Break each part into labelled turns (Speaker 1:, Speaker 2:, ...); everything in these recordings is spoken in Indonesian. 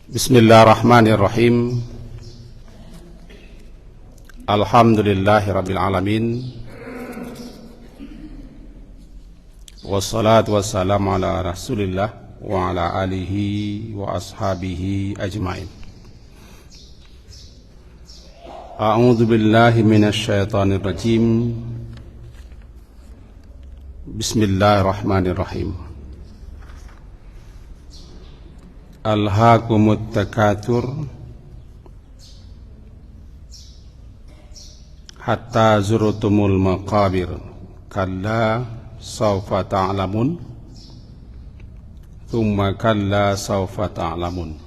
Speaker 1: Bismillahirrahmanirrahim. Alhamdulillahirabbil alamin. Wassalatu wassalamu ala Rasulillah wa ala alihi wa ashabihi ajmain. A'udzu billahi minasy syaithanir rajim. Bismillahirrahmanirrahim. Alhaakumut takatsur hatta zurtumul maqabir kalla sawfa ta'lamun thumma kalla sawfa ta'lamun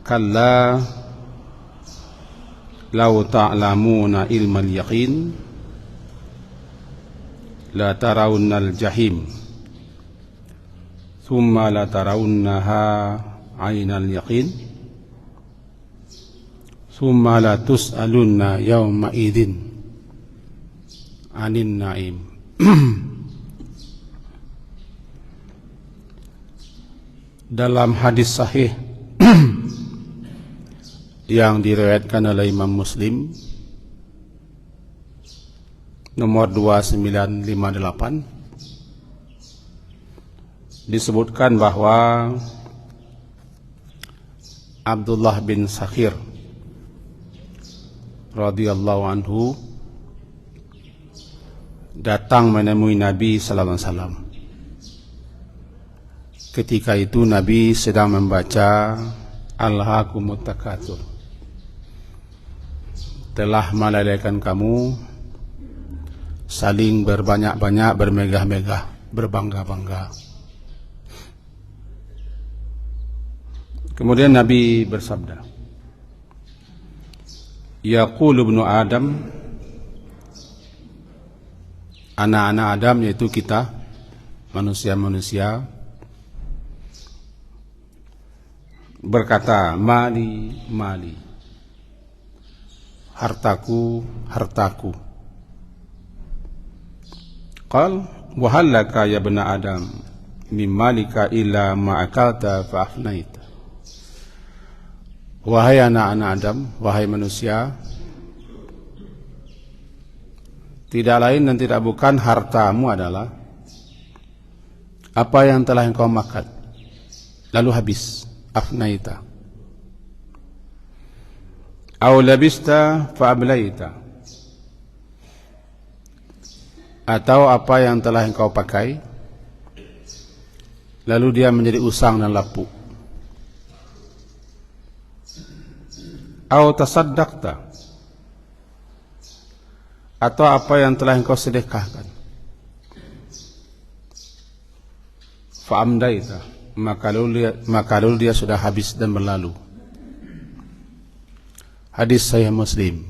Speaker 1: kalla law ta'lamuna ilmal yaqin la tarawunnal jahim thumma la tarawunnaha aynal yaqin thumma la tus'alunna yawma idzin anin na'im. Dalam hadis sahih yang diriwayatkan oleh Imam Muslim nomor 2958 disebutkan bahwa Abdullah bin Sakhir radhiyallahu anhu datang menemui Nabi sallallahu alaihi wasallam. Ketika itu Nabi sedang membaca Alhaakumut takatsur, telah melalaikan kamu saling berbanyak-banyak, bermegah-megah, berbangga-bangga. Kemudian Nabi bersabda, Yaqulu ibnu Adam, anak-anak Adam, yaitu kita manusia-manusia, berkata, mali, mali, hartaku, hartaku. Qal wa hallaka ya ibna Adam min malika illa ma akalta fa afnaita. Wahai anak-anak Adam, wahai manusia, tidak lain dan tidak bukan hartamu adalah apa yang telah engkau makan lalu habis, afnaita. Aw labista fa ablaita, atau apa yang telah engkau pakai lalu dia menjadi usang dan lapuk. Aw tasaddaqta, atau apa yang telah engkau sedekahkan. Fa amdaita, maka lalu dia sudah habis dan berlalu. Hadis Sahih Muslim.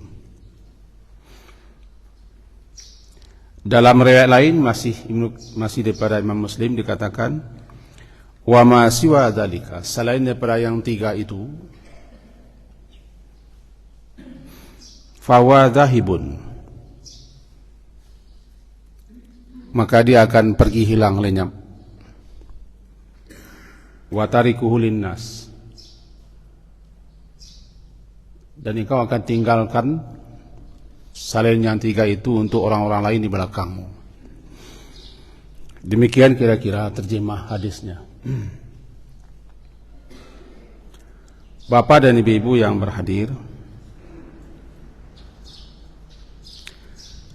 Speaker 1: Dalam riwayat lain masih daripada Imam Muslim dikatakan, wa ma siwa dzalika, selain daripada yang tiga itu, fawadhahibun, maka dia akan pergi hilang lenyap. Wa tarikuhu linnas, dan engkau akan tinggalkan selain yang tiga itu untuk orang-orang lain di belakangmu. Demikian kira-kira terjemah hadisnya. Bapak dan ibu-ibu yang berhadir,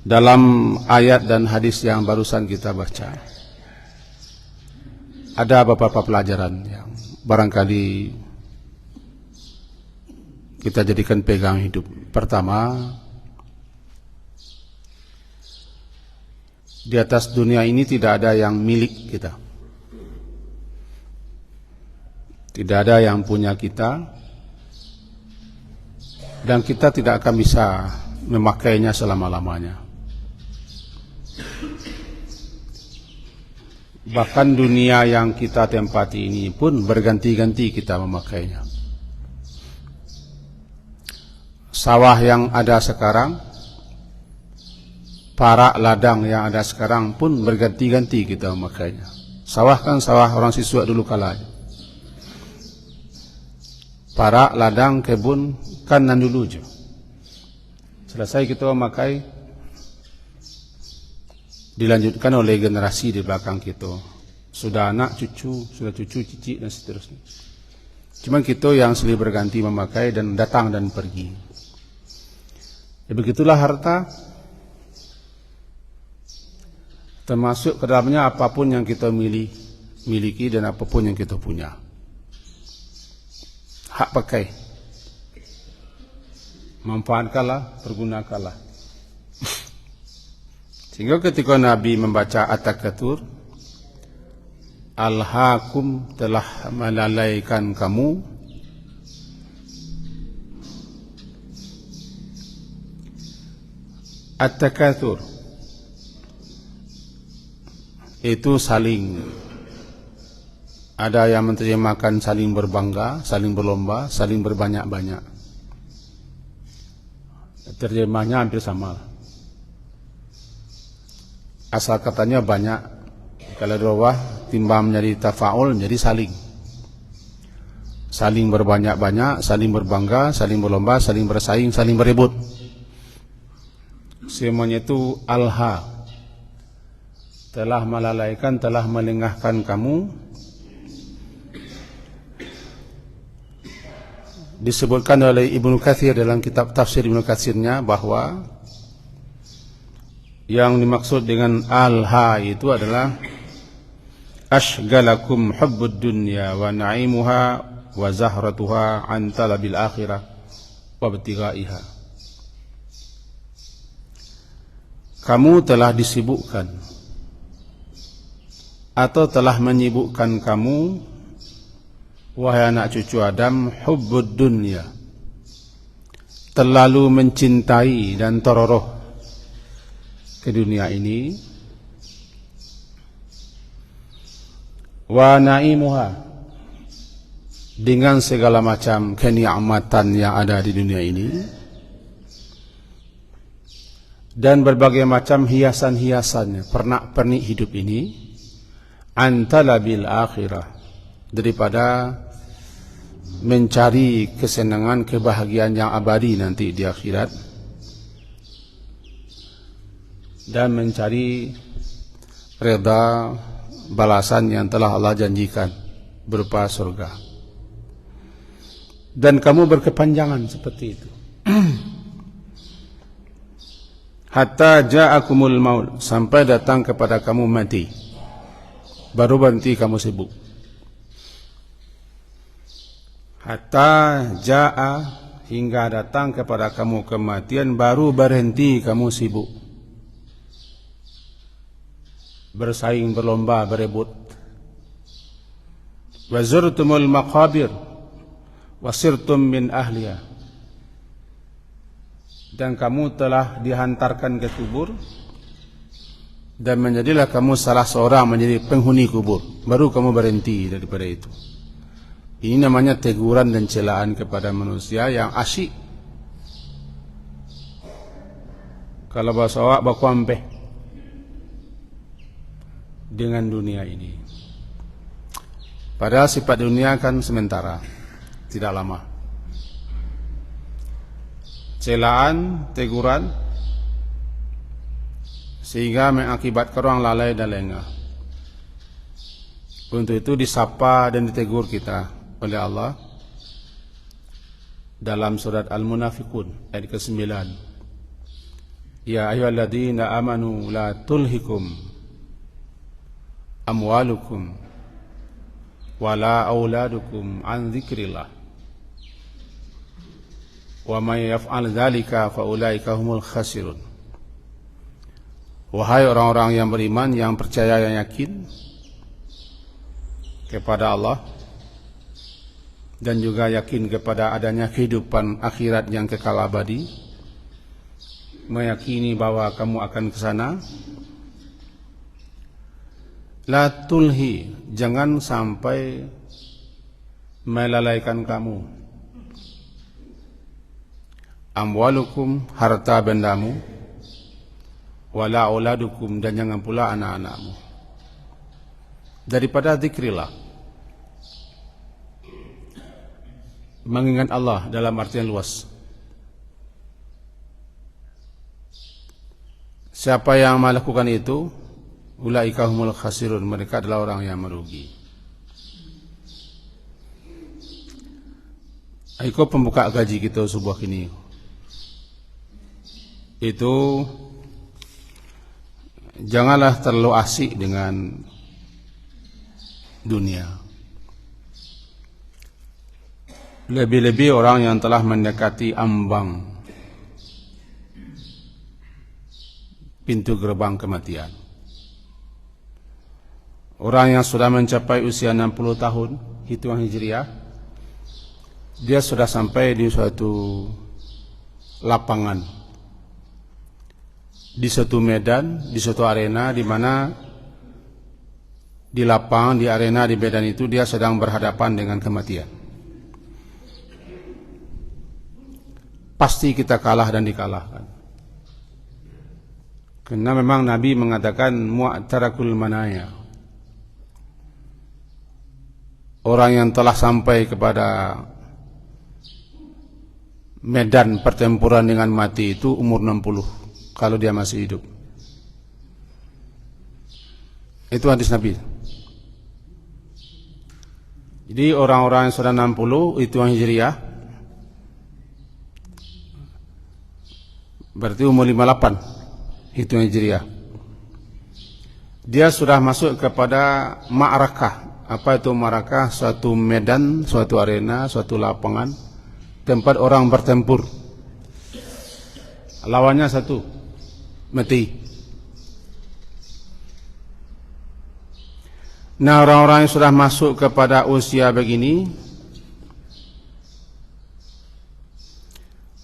Speaker 1: dalam ayat dan hadis yang barusan kita baca, ada beberapa pelajaran yang barangkali kita jadikan pegang hidup. Pertama, di atas dunia ini tidak ada yang milik kita, tidak ada yang punya kita, dan kita tidak akan bisa memakainya selama-lamanya. Bahkan dunia yang kita tempati ini pun berganti-ganti kita memakainya. Sawah yang ada sekarang, para ladang yang ada sekarang pun berganti-ganti kita memakainya. Sawah kan sawah orang Siswa dulu kala. para ladang, kebun, kan nan dulu je. Selesai kita memakai, dilanjutkan oleh generasi di belakang kita. Sudah anak, cucu, sudah cucu, cicit dan seterusnya. Cuma kita yang silih berganti memakai dan datang dan pergi. Ya begitulah harta. Termasuk ke dalamnya apapun yang kita miliki dan apapun yang kita punya. Hak pakai. Manfaatkanlah, pergunakanlah. Sehingga ketika Nabi membaca At-Takatsur, Alhaakum telah melalaikan kamu At-Takatsur itu saling, ada yang menerjemahkan saling berbangga, saling berlomba, saling berbanyak-banyak. Terjemahnya hampir sama. Asal katanya banyak. Kalau di bawah timbang menjadi tafaul, menjadi saling. Saling berbanyak-banyak, saling berbangga, saling berlomba, saling bersaing, saling berebut. Semuanya itu alha. Telah melalaikan, telah melengahkan kamu. Disebutkan oleh Ibnu Katsir dalam kitab tafsir Ibnu Katsirnya bahwa yang dimaksud dengan alha itu adalah ashgalakum hubbud dunya wa na'imuha wa zahratuha an talabil akhirah wa ibtighaiha. Kamu telah disibukkan atau telah menyibukkan kamu, wahai anak cucu Adam, hubbud dunya, terlalu mencintai dan teroroh ke dunia ini, wa na'imuha, dengan segala macam kenikmatan yang ada di dunia ini, dan berbagai macam hiasan-hiasannya, pernak-pernik hidup ini, antalabil akhirah, daripada mencari kesenangan, kebahagiaan yang abadi nanti di akhirat, dan mencari reda balasan yang telah Allah janjikan berupa surga. Dan kamu berkepanjangan seperti itu. Hatta ja'akumul maut, sampai datang kepada kamu mati, baru berhenti kamu sibuk. Hatta ja'a, hingga datang kepada kamu kematian, baru berhenti kamu sibuk bersaing, berlomba, berebut. Wa zurtumul maqabir wasirtum min ahliya, dan kamu telah dihantarkan ke kubur dan menjadilah kamu salah seorang menjadi penghuni kubur, baru kamu berhenti daripada itu. Ini namanya teguran dan celaan kepada manusia yang asyik. Kalau bahasa awak bakuampeh dengan dunia ini. Padahal sifat dunia kan sementara, tidak lama. Celaan, teguran, sehingga mengakibatkan orang lalai dan lengah. Untuk itu disapa dan ditegur kita oleh Allah dalam surat Al-Munafiqun ayat ke-9. Ya ayyuhalladzina amanu la tulhikum amwalukum wala auladukum an dzikrillah wa may yaf'al dzalika fa ulaika humul khasirun. Wahai orang-orang yang beriman, yang percaya, yang yakin kepada Allah dan juga yakin kepada adanya kehidupan akhirat yang kekal abadi, meyakini bahwa kamu akan ke sana, la tulhi, jangan sampai melalaikan kamu, amwalukum, harta bendamu, wala auladukum, dan jangan pula anak-anakmu, daripada zikrillah. mengingat Allah dalam artian luas. Siapa yang melakukan itu, ulaika humul khasirun, mereka adalah orang yang merugi. Aiko pembuka gaji kita sebuah kini. Itu janganlah terlalu asik dengan dunia. Lebih-lebih orang yang telah mendekati ambang pintu gerbang kematian. Orang yang sudah mencapai usia 60 tahun, hitungan hijriah, dia sudah sampai di suatu lapangan, di suatu medan, di suatu arena, di mana di lapangan, di arena, di medan itu dia sedang berhadapan dengan kematian. Pasti kita kalah dan dikalahkan. Karena memang Nabi mengatakan mu'tarakul manaya. Orang yang telah sampai kepada medan pertempuran dengan mati itu umur 60 kalau dia masih hidup. Itu hadis Nabi. Jadi orang-orang yang sudah 60 itu yang hijriah, berarti umur 58 itu yang hijriah. Dia sudah masuk kepada ma'rakah. Apa itu ma'rakah? Suatu medan, suatu arena, suatu lapangan, tempat orang bertempur. Lawannya satu, mati. Nah, orang-orang yang sudah masuk kepada usia begini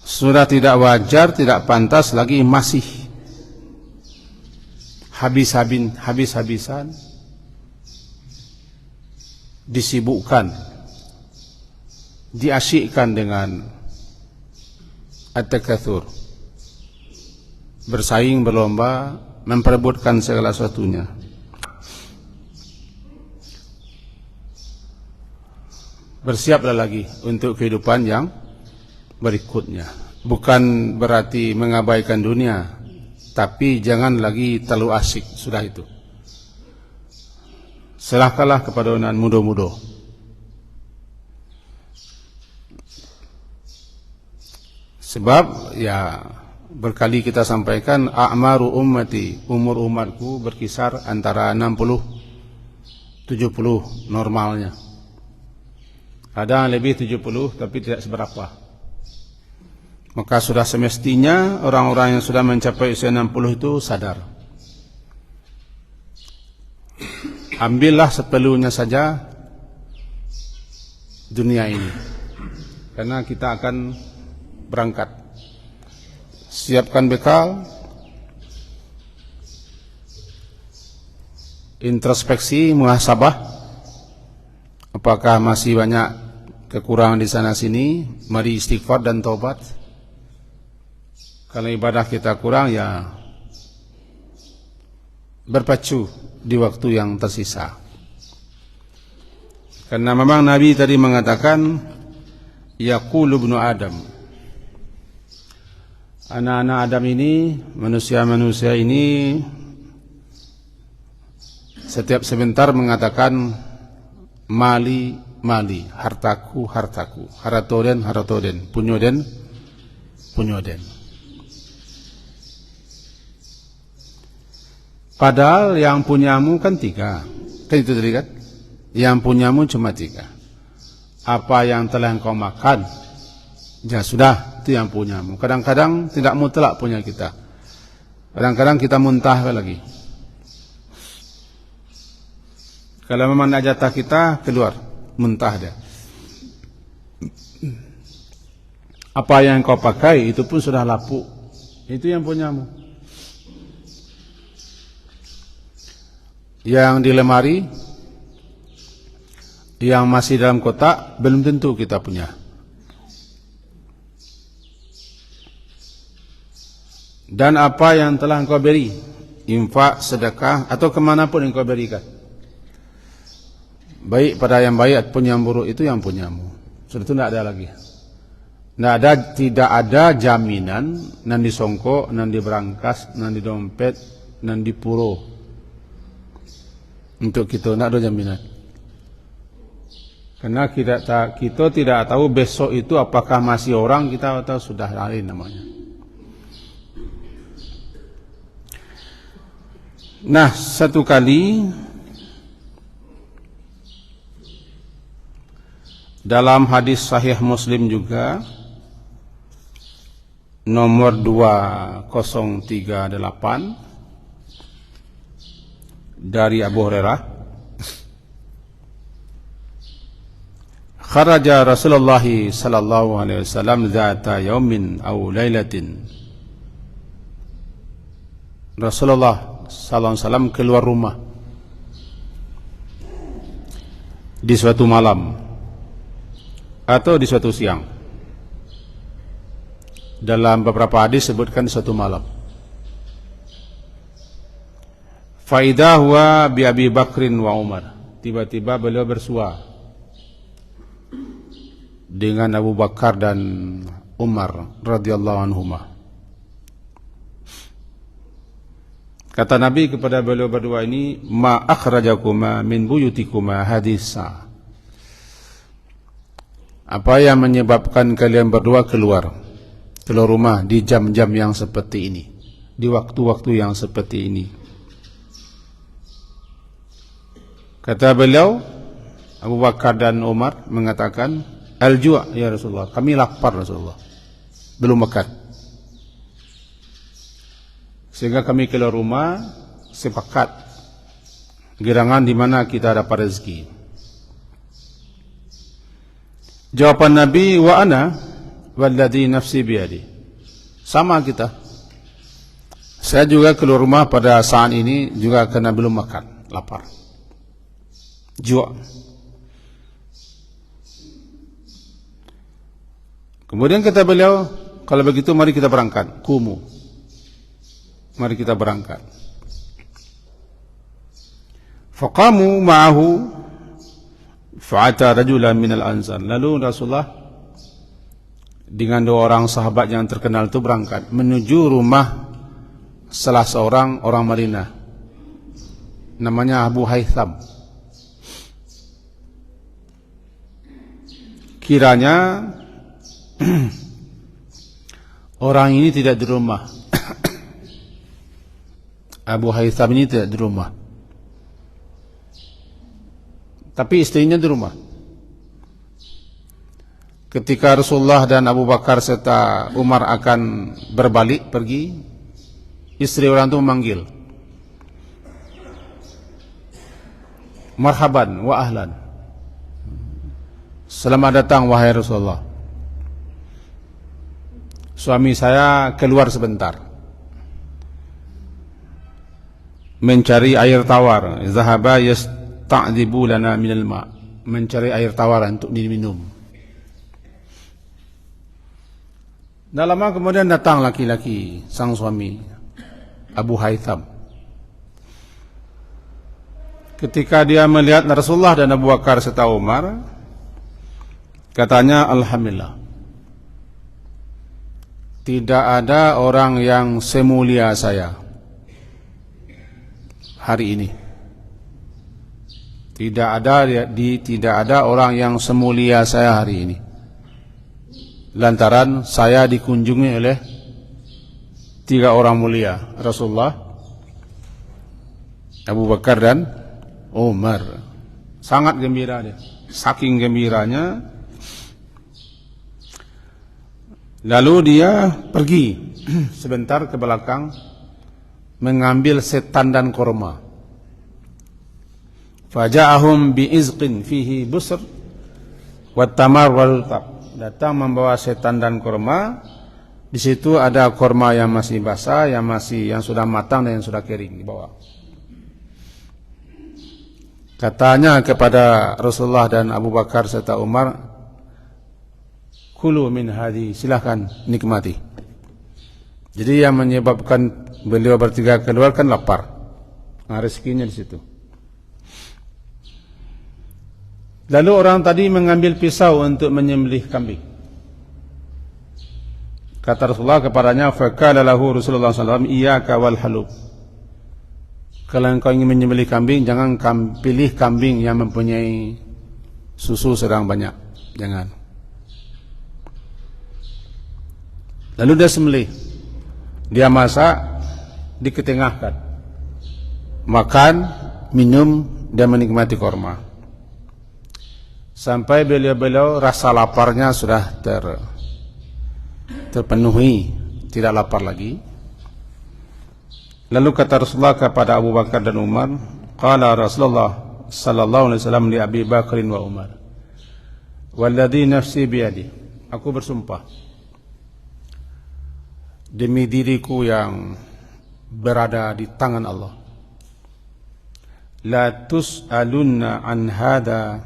Speaker 1: sudah tidak wajar, tidak pantas lagi masih habis-habisan disibukkan, diasyikkan dengan at-takatsur, bersaing, berlomba, memperebutkan segala sesuatunya. Bersiaplah lagi untuk kehidupan yang berikutnya. Bukan berarti mengabaikan dunia, tapi jangan lagi terlalu asyik, sudah itu. Serahkanlah kepada orang muda-muda. Sebab ya berkali kita sampaikan, a'maru ummati, umur umatku berkisar antara 60 70 normalnya. Ada yang lebih 70 tapi tidak seberapa. Maka sudah semestinya orang-orang yang sudah mencapai usia 60 itu sadar. Ambillah seperlunya saja dunia ini, karena kita akan berangkat. Siapkan bekal, introspeksi, muhasabah, apakah masih banyak kekurangan di sana sini. Mari istighfar dan taubat. Kalau ibadah kita kurang, ya berpacu di waktu yang tersisa. Karena memang Nabi tadi mengatakan, yaqulu ibnu Adam, anak-anak Adam ini, manusia-manusia ini setiap sebentar mengatakan mali, mali, hartaku, hartaku, haratoden, haratoden, punyoden, punyoden. Padahal yang punyamu kan 3. Kan itu tadi kan? Yang punyamu cuma 3. Apa yang telah engkau makan, ya sudah, itu yang punyamu. Kadang-kadang tidak mutlak punya kita. Kadang-kadang kita muntah lagi. Kalau memang nak jatah kita, keluar, muntah dia. Apa yang kau pakai itu pun sudah lapuk. Itu yang punyamu. Yang di lemari, yang masih dalam kotak, belum tentu kita punya. Dan apa yang telah engkau beri, infak, sedekah, atau kemanapun engkau berikan, baik pada yang baik ataupun yang buruk, itu yang punyamu. Sudah itu tidak ada lagi. Tidak ada jaminan nan disongko, nan diberangkas, nan di dompet, nan di puro. Untuk kita tidak ada jaminan. Karena kita tidak tahu besok itu apakah masih orang kita atau sudah lain namanya. Nah, satu kali dalam hadis sahih Muslim juga nomor 2038 dari Abu Hurairah, kharaja Rasulullah sallallahu alaihi wasallam zata yaumin aw lailatin. Rasulullah sallallahu alaihi wasallam keluar rumah di suatu malam atau di suatu siang. Dalam beberapa hadis sebutkan di suatu malam. Faidah huwa bi Abi Bakrin wa Umar. Tiba-tiba beliau bersua dengan Abu Bakar dan Umar radhiyallahu anhuma. Kata Nabi kepada beliau berdua ini, ma akhrajakuma min buyutikuma hadisa. Apa yang menyebabkan kalian berdua keluar rumah di jam-jam yang seperti ini, di waktu-waktu yang seperti ini? Kata beliau, Abu Bakar dan Umar mengatakan, al-ju' ya Rasulullah, kami lapar Rasulullah, belum makan. Sehingga kami keluar rumah sepakat gerangan di mana kita dapat rezeki. Jawaban Nabi, wa ana walladhi nafsi biyadi. Sama kita. Saya juga keluar rumah pada saat ini juga karena belum makan, lapar. Ju'. Kemudian kata beliau, kalau begitu mari kita berangkat. Kumu. Mari kita berangkat. Faqamu ma'ahu fa'ata rajulan minal ansar. Lalu Rasulullah dengan dua orang sahabat yang terkenal itu berangkat menuju rumah salah seorang orang Madinah, namanya Abu Haytham. Kiranya orang ini tidak di rumah. Abu Haytham ini tidak di rumah, tapi istrinya di rumah. Ketika Rasulullah dan Abu Bakar serta Umar akan berbalik pergi, istri orang itu memanggil, marhaban wa ahlan, selamat datang wahai Rasulullah. Suami saya keluar sebentar mencari air tawar. Zahaba yasta'dzibu lana minal ma', mencari air tawar untuk diminum. Dah lama kemudian datang laki-laki sang suami Abu Haytham. Ketika dia melihat Rasulullah dan Abu Bakar serta Umar, katanya, alhamdulillah, tidak ada orang yang semulia saya hari ini. Tidak ada orang yang semulia saya hari ini, lantaran saya dikunjungi oleh tiga orang mulia, Rasulullah, Abu Bakar dan Umar. Sangat gembira dia. Saking gembiranya, lalu dia pergi sebentar ke belakang mengambil setan dan korma. Faja'ahum bi'izqin fihi busr wa tamar wal tab. Datang membawa setan dan korma. Di situ ada korma yang masih basah, yang sudah matang dan yang sudah kering dibawa. Katanya kepada Rasulullah dan Abu Bakar serta Umar, kulu min hadi, silahkan nikmati. Jadi yang menyebabkan beliau bertiga keluar kan lapar. Nah, rezekinya di situ. Lalu orang tadi mengambil pisau untuk menyembelih kambing. Kata Rasulullah kepadanya, faqala lahu Rasulullah SAW, iyyaka wal halub. Kalau engkau ingin menyembelih kambing, jangan pilih kambing yang mempunyai susu sedang banyak. Jangan. Lalu dia sembelih. Dia masak, diketengahkan. Makan, minum, dan menikmati korma. Sampai beliau-beliau rasa laparnya sudah terpenuhi, tidak lapar lagi. Lalu kata Rasulullah kepada Abu Bakar dan Umar, qala Rasulullah sallallahu alaihi wasallam li Abi Bakrin wa Umar, walladhi nafsi biyadi, aku bersumpah demi diriku yang berada di tangan Allah, la tus'alunna an hadha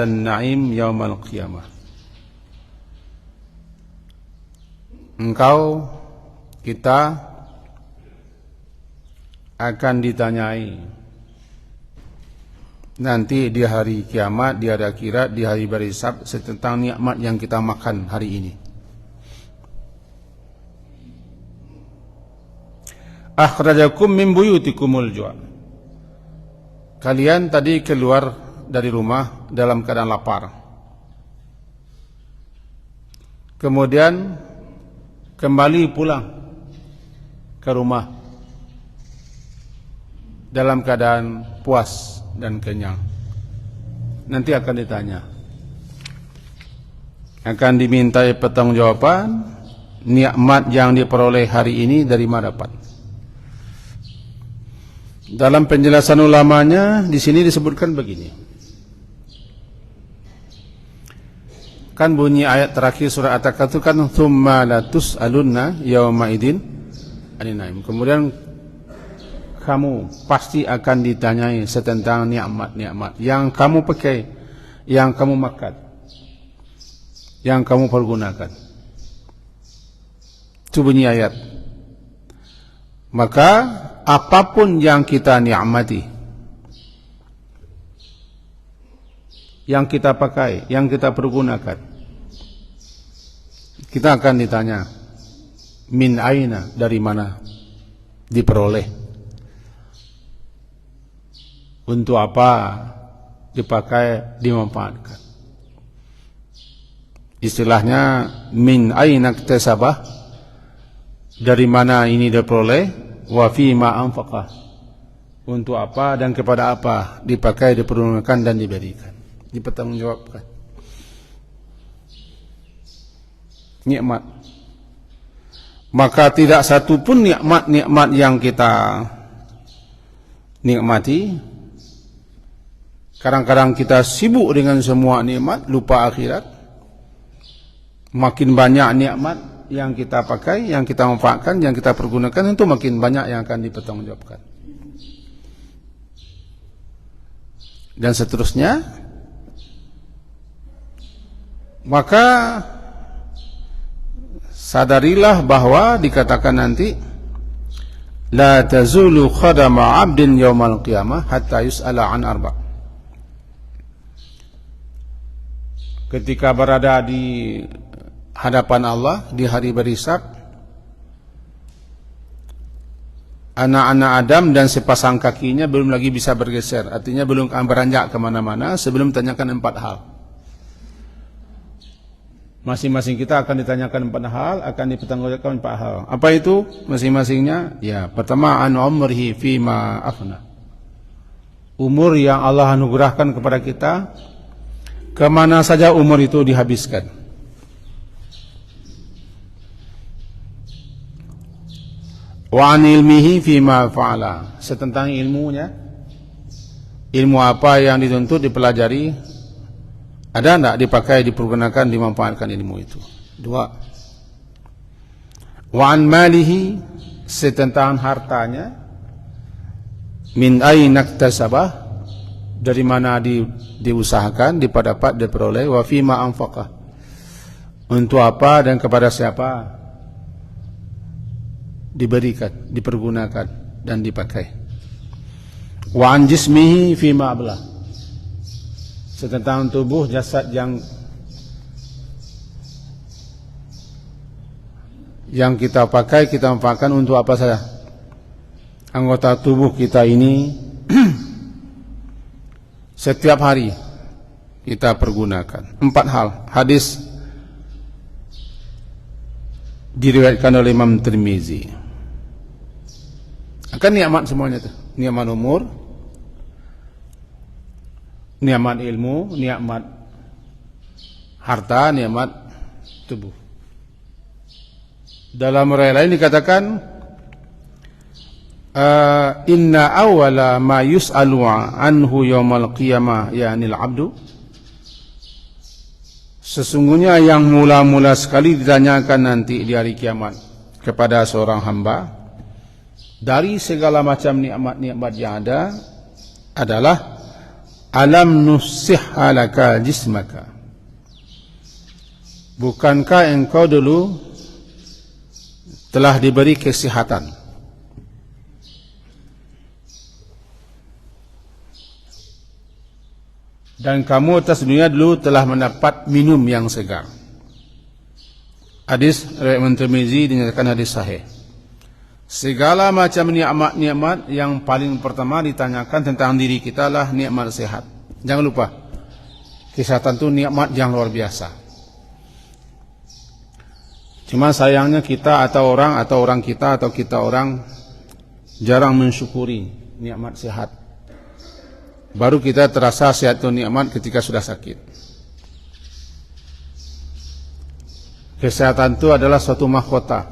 Speaker 1: an-na'im yaumal qiyamah. Kita akan ditanyai nanti di hari kiamat, di hari akhirat, di hari berhisab tentang nikmat yang kita makan hari ini. Akhrajakum min buyutikumul ju'. Kalian tadi keluar dari rumah dalam keadaan lapar. Kemudian kembali pulang ke rumah dalam keadaan puas dan kenyang. Nanti akan ditanya, akan dimintai pertanggungjawaban nikmat yang diperoleh hari ini dari mana dapat. Dalam penjelasan ulamanya di sini disebutkan begini. Kan bunyi ayat terakhir surah At-Takwir itu kan tsumma la tus'alunna yauma idzin anin naim. Kemudian kamu pasti akan ditanyai tentang nikmat-nikmat yang kamu pakai, yang kamu makan, yang kamu pergunakan. Itu bunyi ayat. Maka apapun yang kita nikmati, yang kita pakai, yang kita pergunakan, kita akan ditanya, min aina, dari mana diperoleh, untuk apa dipakai, dimanfaatkan. Istilahnya min aina iktasabah, dari mana ini diperoleh, wa fi ma anfaqah, untuk apa dan kepada apa dipakai, dipergunakan dan diberikan, dipertanggungjawabkan. Nikmat. Maka tidak satu pun nikmat-nikmat yang kita nikmati. Kadang-kadang kita sibuk dengan semua nikmat, lupa akhirat. Makin banyak nikmat yang kita pakai, yang kita manfaatkan, yang kita pergunakan, itu makin banyak yang akan dipertanggungjawabkan. Dan seterusnya. Maka sadarilah bahwa dikatakan nanti la tazulu khadama 'abdin yaumal qiyamah hatta yus'ala an arba'. Ketika berada di hadapan Allah di hari berhisab, anak-anak Adam dan sepasang kakinya belum lagi bisa bergeser, artinya belum akan beranjak kemana-mana sebelum ditanyakan 4 hal. Masing-masing kita akan ditanyakan 4 hal, akan dipertanggungjawabkan 4 hal. Apa itu masing-masingnya? Ya, pertama, an umrihi fima afna. Umur yang Allah anugerahkan kepada kita, kemana saja umur itu dihabiskan. Wa an ilmihi fima fa'ala. Tentang ilmunya, ilmu apa yang dituntut, dipelajari, ada tidak dipakai, dipergunakan, dimanfaatkan ilmu itu. 2. Wa an malihi, tentang hartanya, min aina iktasabah, dari mana diusahakan, didapat, diperoleh, wa fima anfaqah, untuk apa dan kepada siapa diberikan, dipergunakan dan dipakai. Wa an jismihi fima ablah. Tentang tubuh jasad yang kita pakai untuk apa saja? Anggota tubuh kita ini setiap hari kita pergunakan. 4 hal. Hadis diriwayatkan oleh Imam Tirmizi. Akan nikmat semuanya itu. Nikmat umur, nikmat ilmu, nikmat harta, nikmat tubuh. Dalam riwayat lain dikatakan inna awwala ma yus'alu anhu yaumal qiyamah ya'nil 'abdu. Sesungguhnya yang mula-mula sekali ditanyakan nanti di hari kiamat kepada seorang hamba dari segala macam nikmat-nikmat yang ada adalah alam nusihha laka jismaka. Bukankah engkau dulu telah diberi kesehatan? Dan kamu atas dunia dulu telah mendapat minum yang segar. Hadis riwayat Imam Tirmizi dinyatakan hadis sahih. Segala macam nikmat-nikmat yang paling pertama ditanyakan tentang diri kita lah nikmat sehat. Jangan lupa, kesehatan itu nikmat yang luar biasa. Cuma sayangnya kita atau orang jarang mensyukuri nikmat sehat. Baru kita terasa sehat itu nikmat ketika sudah sakit. Kesehatan itu adalah suatu mahkota.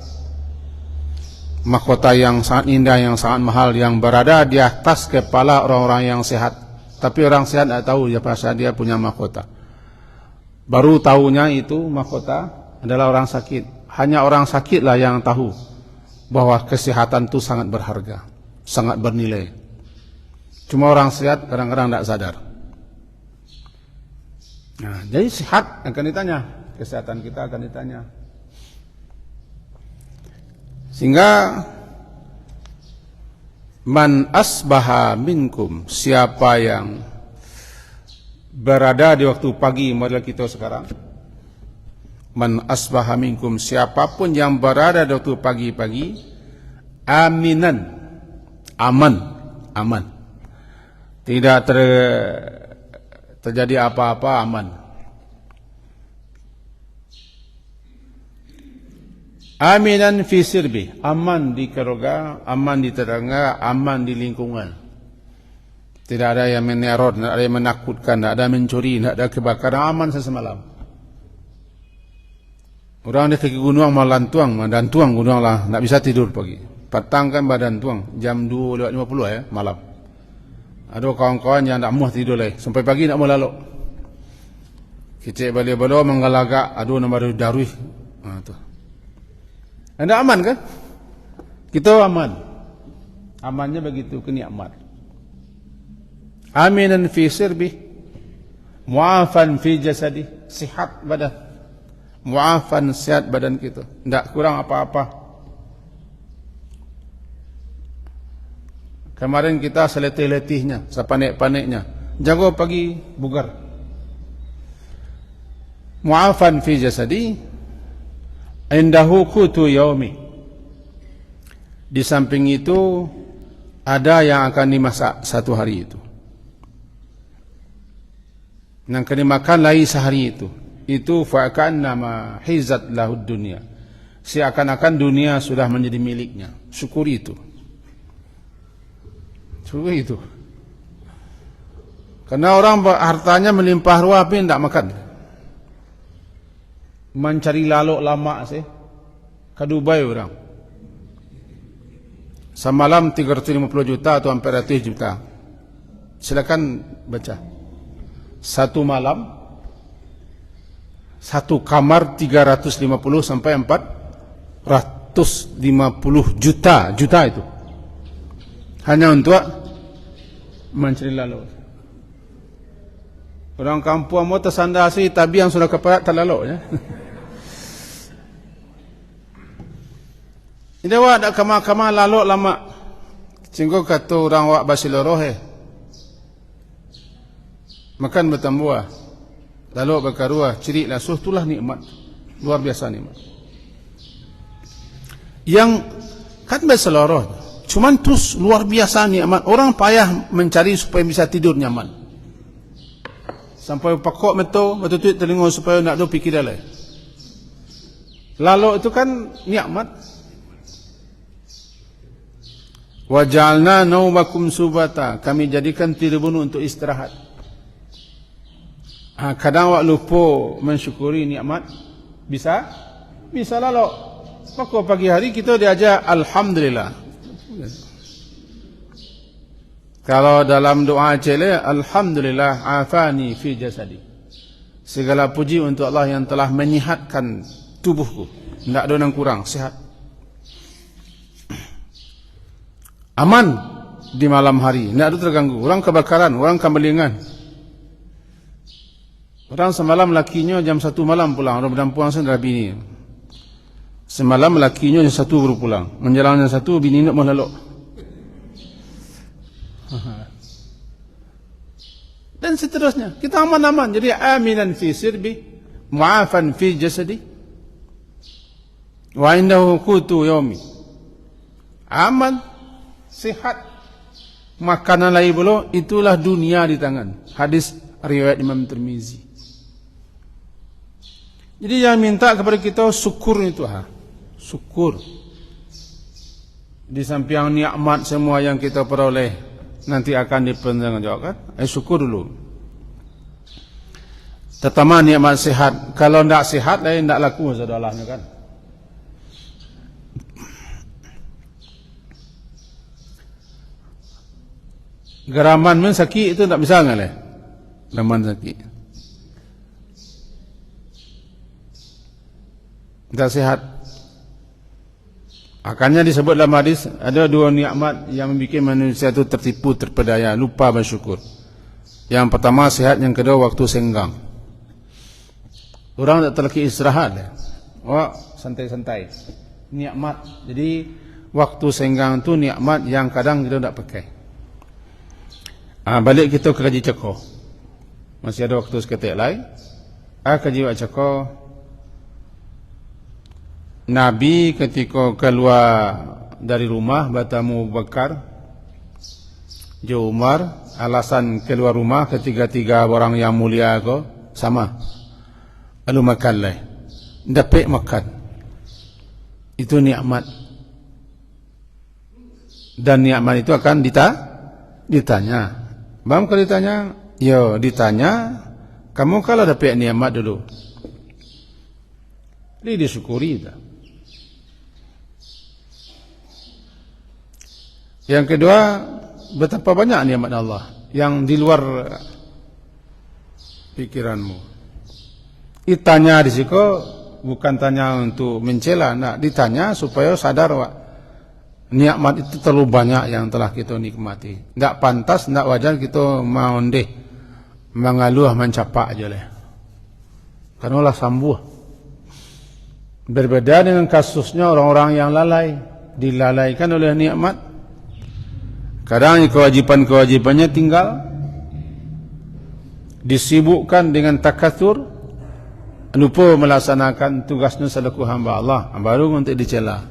Speaker 1: Mahkota yang sangat indah, yang sangat mahal, yang berada di atas kepala orang-orang yang sehat. Tapi orang sehat tidak tahu dia punya mahkota. Baru tahunya itu mahkota adalah orang sakit. Hanya orang sakitlah yang tahu bahwa kesehatan itu sangat berharga, sangat bernilai. Cuma orang sehat kadang-kadang tidak sadar. Nah, jadi sehat akan ditanya, kesehatan kita akan ditanya. Sehingga man asbaha minkum, siapa yang berada di waktu pagi model kita sekarang. Man asbaha minkum, siapapun yang berada di waktu pagi-pagi, aminan, aman. Tidak terjadi apa-apa, aman. Aminan fi sirbi, aman di keluarga, aman di tetangga, aman di lingkungan. Tidak ada yang meneror, tidak ada yang menakutkan, tidak ada mencuri, tidak ada kebakaran, aman sesemalam. Orang dia ke gunung malah dantuang gunung lah, tidak bisa tidur pagi. Petang kan badan tuang, jam 2:50 ya malam. Ada kawan-kawan yang tak mau tidur lagi, sampai pagi tak mau lalu. Kecik balik-balik menggalagak, aduh nama darwih. Tu. Anda aman kan? Kita aman. Amannya begitu kenikmat. Aminan fi sirbi, mu'afan fi jasadi, sihat badan. Mu'afan, sihat badan kita, tidak kurang apa-apa. Kemarin kita seletih-letihnya, sepanik-paniknya, jago pagi bugar. Mu'afan fi jasadi, indahu qutu yaumi. Di samping itu ada yang akan dimasak satu hari itu. Yang akan dimakan lagi sehari itu. Itu fa'akannama hizat lahud dunia. Seakan-akan dunia sudah menjadi miliknya. Syukuri itu. Syukuri itu. Karena orang hartanya melimpah ruah tapi tidak makan. Mencari lalu lama sih. Ke Dubai orang. Semalam 350 juta atau hampir 100 juta. Silakan baca. Satu malam, satu kamar 350 sampai 450 juta itu. Hanya untuk mencari lalu. Orang kampung mau tersandasi, tapi yang sudah keparat terlalu ya. Ini ada kamar-kamar lalu lama. Sehingga kata orang wak basiloroh makan bertambuah, lalu berkaruah, cerik lasuh, itulah nikmat. Luar biasa nikmat. Yang kan berseluruh, cuman terus luar biasa nikmat. Orang payah mencari supaya bisa tidur nyaman. Sampai pakok betul-betul telinga supaya nak do fikir dah. Lalu itu kan nikmat. Wa ja'alna naumakum subata, kami jadikan tidurmu untuk istirahat. Kadang awak lupa mensyukuri nikmat, bisa lalu. Maka pagi hari kita diajar alhamdulillah. Kalau dalam doa cele, alhamdulillah afani fi jasadi. Segala puji untuk Allah yang telah menyihatkan tubuhku, tidak ada yang kurang, sehat. Aman di malam hari, tidak ada terganggu. Orang kebakaran, orang kemelingan. Orang semalam lakinya jam 1 malam pulang, orang berdampuan sendiri bini. Semalam lakinya jam 1 baru pulang. Menjelang jam 1 bini nak mau lalok. Dan seterusnya. Kita aman-aman. Jadi aminan fi sirbi, mu'afan fi jasadi, wa indahu qutu yaumi. Aman, sihat, makanan lain belum, itulah dunia di tangan. Hadis riwayat Imam Tirmizi. Jadi yang minta kepada kita syukur itu, syukur. Di samping nikmat semua yang kita peroleh nanti akan dipertanggungjawabkan. Syukur dulu. Terutama nikmat sehat. Kalau tidak sehat, tidak laku saudalahnya kan. Geraman men sakit itu tak bisa ngaleh. Geraman sakit. Tak sehat. Akannya disebut dalam hadis ada dua nikmat yang membuat manusia itu tertipu, terpedaya, lupa bersyukur. Yang pertama sehat, yang kedua waktu senggang. Orang tak terleki istirahat. Santai-santai. Nikmat. Jadi waktu senggang itu nikmat yang kadang kita tak pakai. Balik kita ke Haji Ceko. Masih ada waktu seketik lain. Haji Ceko, Nabi ketika keluar dari rumah bertemu Abu Bakar, Umar, alasan keluar rumah ketiga-tiga orang yang mulia ko sama. Lalu makanlah. Dapat makan. Itu nikmat. Dan nikmat itu akan ditanya. Bang kalau ditanya, ditanya, kamu kalau dapat nikmat dulu. Jadi disyukuri dah. Yang kedua, betapa banyak nikmat Allah yang di luar pikiranmu. Ditanya di situ bukan tanya untuk mencela, nak ditanya supaya sadar nikmat itu terlalu banyak yang telah kita nikmati. Tidak pantas, tidak wajar kita maundeh, mengaluh, mencapak aja lah. Karena Allah sambuh. Berbeda dengan kasusnya orang-orang yang lalai, dilalaikan oleh nikmat. Kadang kewajipan-kewajipannya tinggal, disibukkan dengan takatsur, lupa melaksanakan tugasnya selaku hamba Allah, baru untuk dicela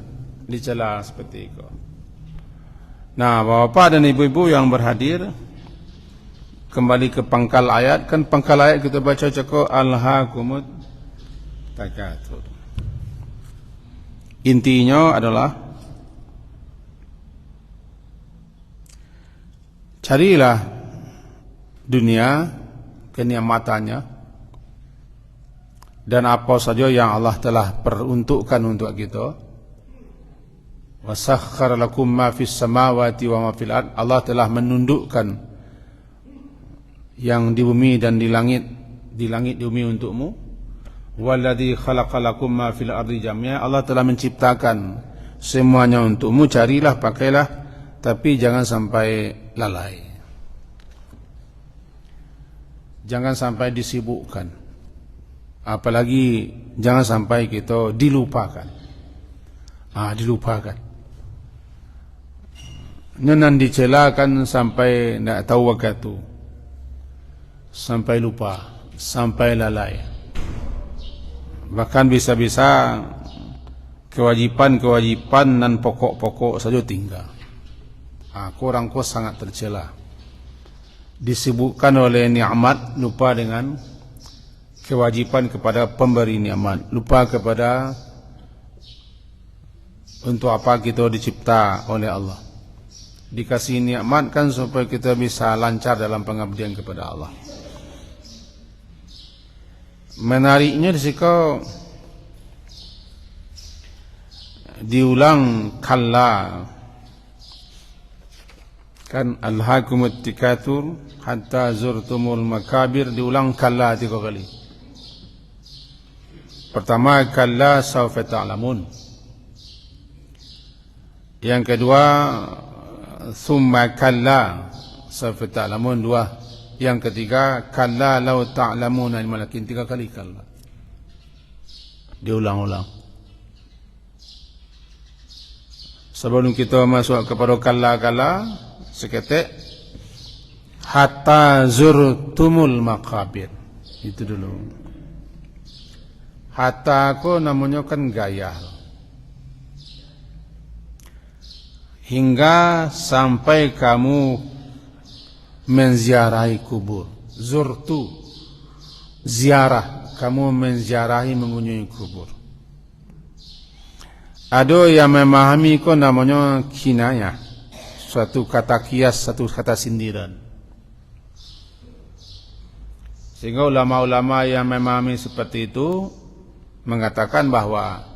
Speaker 1: seperti itu. Nah, bapak dan ibu-ibu yang berhadir, kembali ke pangkal ayat. Kan pangkal ayat kita baca cakap alhaakumut takatsur. Intinya adalah carilah dunia kenikmatannya dan apa saja yang Allah telah peruntukkan untuk kita. Wasakhkhara lakum ma fis samawati wa ma fil ard. Allah telah menundukkan yang di bumi dan di langit di bumi untukmu. Walladzi khalaqalakum ma fil ardi jami'a. Allah telah menciptakan semuanya untukmu. Carilah, pakailah, tapi jangan sampai lalai. Jangan sampai disibukkan. Apalagi jangan sampai kita dilupakan. Dilupakan. Nyonan dicelakan sampai tidak tahu waktu. sampai lupa, sampai lalai. Bahkan bisa-bisa kewajipan dan pokok-pokok saja tinggal. Kurang ko sangat tercela. Disibukkan oleh nikmat, lupa dengan kewajipan kepada pemberi nikmat, lupa kepada untuk apa kita dicipta oleh Allah. Dikasih nikmat kan supaya kita bisa lancar dalam pengabdian kepada Allah. Menariknya di situ diulang kalla, kan alhaakumut tikatsur hatta zurtumul makabir, diulang kalla 3 kali. Pertama kalla sawfa ta'lamun. Yang kedua summa kalla sawfa ta'lamun 2. Yang ketiga kalla law ta'lamuna al-malakin, 3 kali kalla. Diulang-ulang. Sebelum kita masuk kepada kalla-kalla, seketik hatta zurtumul maqabir. Itu dulu. Hatta aku namanya kan gaya. Hingga sampai kamu menziarahi kubur. Zurtu, ziarah, kamu menziarahi, mengunjungi kubur. Ada yang memahami itu namanya kinayah, suatu kata kias, satu kata sindiran. Sehingga ulama-ulama yang memahami seperti itu mengatakan bahwa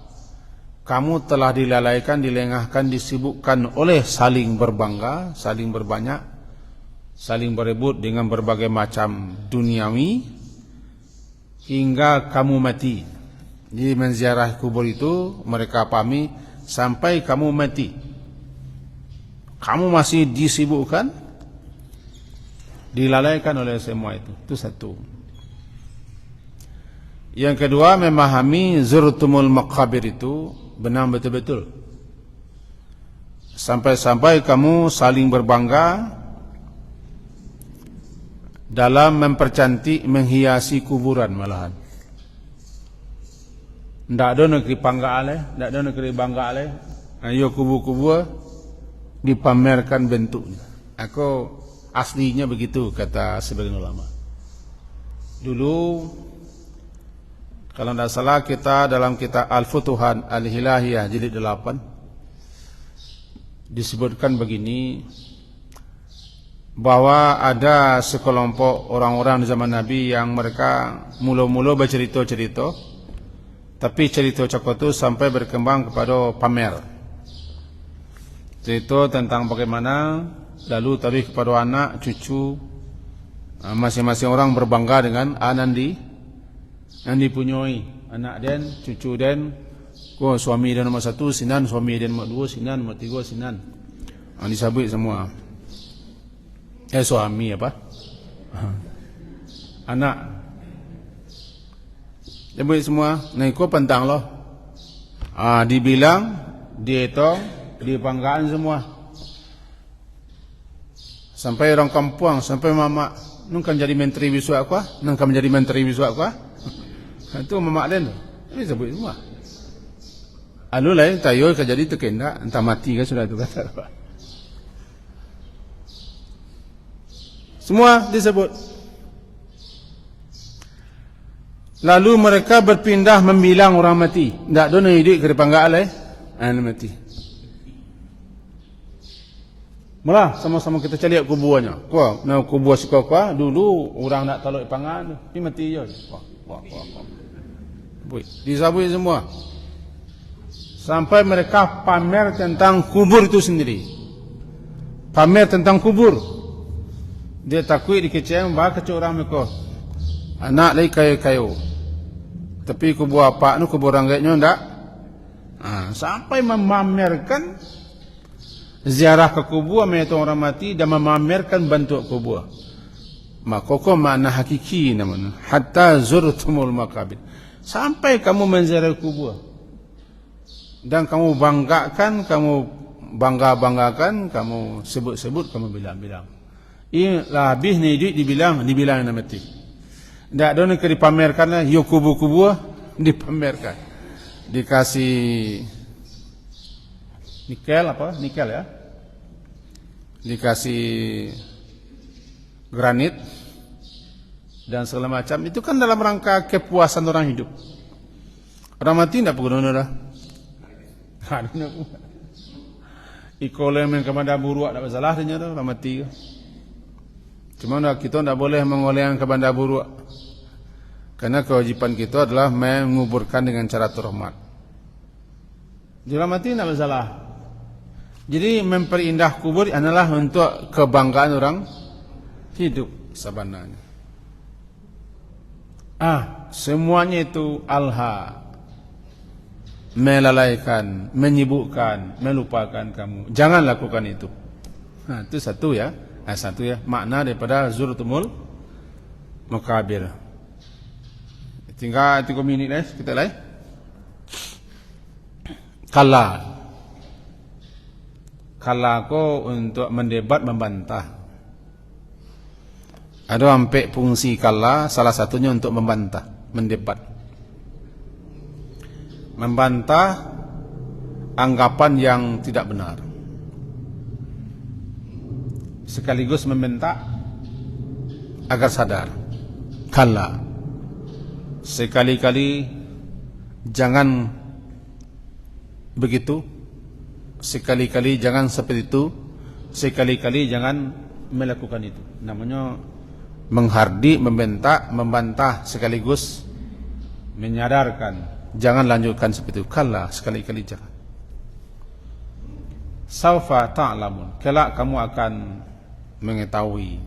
Speaker 1: kamu telah dilalaikan, dilengahkan, disibukkan oleh saling berbangga, saling berbanyak, saling berebut dengan berbagai macam duniawi hingga kamu mati. Jadi menziarah kubur itu mereka pahami sampai kamu mati. Kamu masih disibukkan, dilalaikan oleh semua itu. Itu satu. Yang kedua, memahami zurtumul maqabir itu benar betul-betul. Sampai-sampai kamu saling berbangga dalam mempercantik, menghiasi kuburan malahan. Tidak ada negeri bangga oleh, tidak ada negeri bangga oleh. Ayo kubur-kubur dipamerkan bentuknya. Aku aslinya begitu, kata sebagian ulama. Dulu, kalau tidak salah kita dalam kitab Al-Futuhan Al-Hilahiyah jilid 8 disebutkan begini, bahwa ada sekelompok orang-orang di zaman Nabi yang mereka mula-mula bercerita-cerita, tapi cerita cakap itu sampai berkembang kepada pamer. Cerita tentang bagaimana lalu tadi kepada anak, cucu, masing-masing orang berbangga dengan anak yang dipunyai, anak dan cucu dan suami dia nombor 1, sinan, suami dia nombor 2, sinan, nombor 3, sinan. Disabut semua. Suami apa? Anak. Sebut semua. Nah, ikut pentang loh. Dibilang, dihitung, dibanggaan semua. Sampai orang kampung, sampai mama, nungkan jadi menteri bisu aku, nungkan menjadi menteri bisu aku. Itu mamak lain tu. Ini sebut semua. Alu lain tayo jadi terkena, entah mati ke sudah tu kata apa. Semua disebut. Lalu mereka berpindah membilang orang mati. Tak ada nak hidup ke depan gak alai, mati. Malah sama-sama kita cari kuburannya. Kuah, nak kubur si kuah dulu orang nak taluk pangan, ni mati je. Wah. Disabui semua. Sampai mereka pamer tentang kubur itu sendiri. Pamer tentang kubur. Dia takut dikecam, bahawa kecil orang mereka. Anak lagi kayu-kayu. Tapi kubur apa ni, kubur ranggitnya tak. Sampai memamerkan ziarah ke kubur, melihat orang mati dan memamerkan bentuk kubur. Maka kau makna hakiki namanya. Hatta zurtumul maqabir. Sampai kamu menziarah kubur dan kamu banggakan, kamu bangga-banggakan, kamu sebut-sebut, kamu bilang-bilang. Habis ni duit dibilang nak mati. Ndak ada nak dipamerkan lah, yo kubu-kubu dipamerkan. Dikasih nikel ya. Dikasih granit dan segala macam. Itu kan dalam rangka kepuasan orang hidup. Orang mati ndak berguna dah. Ikolemen kepada buruk tak masalah dia tu, orang mati. Cuma kita ndak boleh mengolehkan kepada buruk. Karena kewajiban kita adalah menguburkan dengan cara terhormat. Dia mati tidak masalah. Jadi memperindah kubur adalah untuk kebanggaan orang hidup sebenarnya. Semuanya itu alha, melalaikan, menyibukkan, melupakan kamu. Jangan lakukan itu. Itu satu ya. Satu ya makna daripada zuratul makabir. Tinggal 3 minit kita lain. Kala ko untuk mendebat membantah. Ada sampai fungsi kala, salah satunya untuk membantah, mendebat. Membantah anggapan yang tidak benar. Sekaligus membentak agar sadar. Kala. Sekali-kali jangan begitu. Sekali-kali jangan seperti itu. Sekali-kali jangan melakukan itu. Namanya menghardik, membentak, membantah sekaligus menyadarkan. Jangan lanjutkan seperti itu. Kala, sekali-kali jangan. Saufa ta'lamun. Kelak kamu akan mengetahui.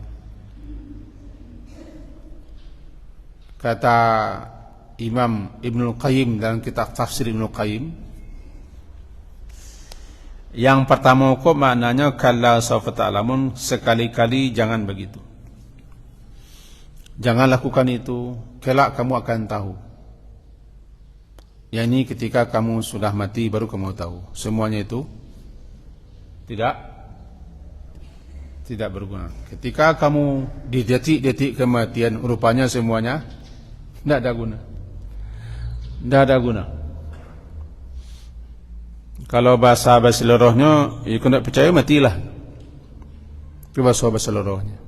Speaker 1: Kata Imam Ibnul Qayyim dalam kitab Tafsir Ibnul Qayyim, yang pertama hukum maknanya kalla saufa ta'lamun, sekali-kali jangan begitu. Jangan lakukan itu, kelak kamu akan tahu. Yang ini ketika kamu sudah mati baru kamu tahu. Semuanya itu tidak berguna. Ketika kamu di detik-detik kematian, rupanya semuanya tidak ada guna. Tidak ada guna. Kalau bahasa lorohnya, ya kau tidak percaya matilah. Itu bahasa lorohnya.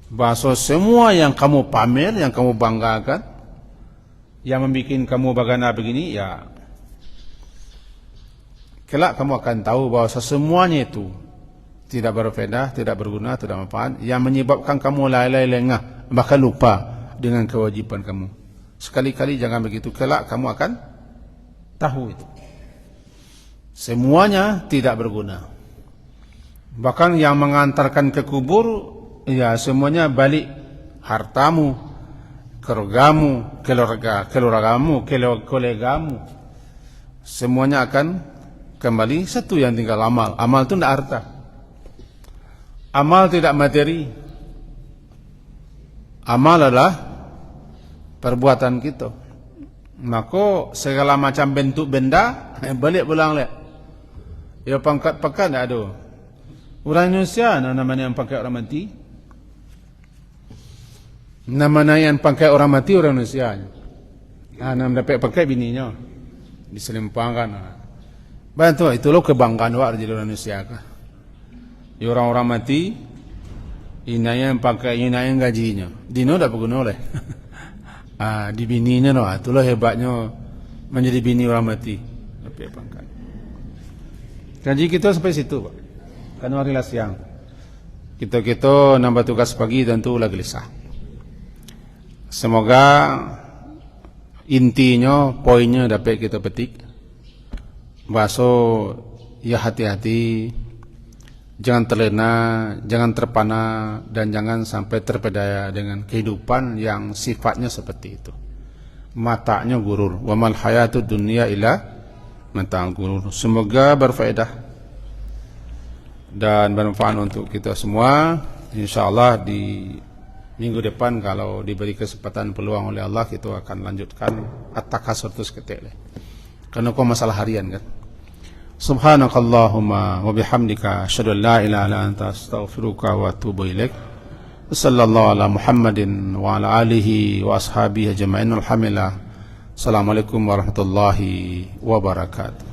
Speaker 1: Bahasa semua yang kamu pamer, yang kamu banggakan, yang membuat kamu bagaimana begini, ya kelak kamu akan tahu bahwa semuanya itu tidak berfaedah, tidak berguna, tidak manfaat, yang menyebabkan kamu lalai lengah, bahkan lupa dengan kewajiban kamu. Sekali-kali jangan begitu, kelak kamu akan tahu itu. Semuanya tidak berguna. Bahkan yang mengantarkan ke kubur, ya semuanya balik hartamu, keluargamu, semuanya akan kembali. Satu yang tinggal amal. Amal itu tidak harta. Amal tidak materi. Amal adalah perbuatan kita. Maka segala macam bentuk benda balik pulang leh. Ya pangkat-pangkat tidak ada. Orang Indonesia namanya yang pakai orang mati. Namanya yang pakai orang mati orang Indonesia. Nama dapat pakai bininya diselimpangkan. Bantu itulah kebanggaan wak jadi orang Indonesia. Ya orang-orang mati, inanya yang pakai inanya gajinya. Dino tak berguna oleh. Di bininya no, itulah hebatnya menjadi bini orang mati. Dapat pangkat. Gaji kita sampai situ, Pak. Karena hari siang. Kita nambah tugas pagi tentu lagi gelisah. Semoga intinya, poinnya dapat kita petik. Bahasa ya hati-hati, jangan terlena, jangan terpana, dan jangan sampai terpedaya dengan kehidupan yang sifatnya seperti itu. Matanya gurur. Wa mal hayatud dunya illa mata'ul gurur. Semoga berfaedah dan bermanfaat untuk kita semua. InsyaAllah di minggu depan kalau diberi kesempatan peluang oleh Allah, kita akan lanjutkan at-takasur ketik. Karena kau masalah harian kan. Subhanakallahumma wa bihamdika asyhadu an la ilaha illa anta astaghfiruka wa atubu ilaik. Sallallahu ala Muhammadin wa ala alihi wa ashabihi ajma'in. Alhamdulillah. Assalamualaikum warahmatullahi wabarakatuh.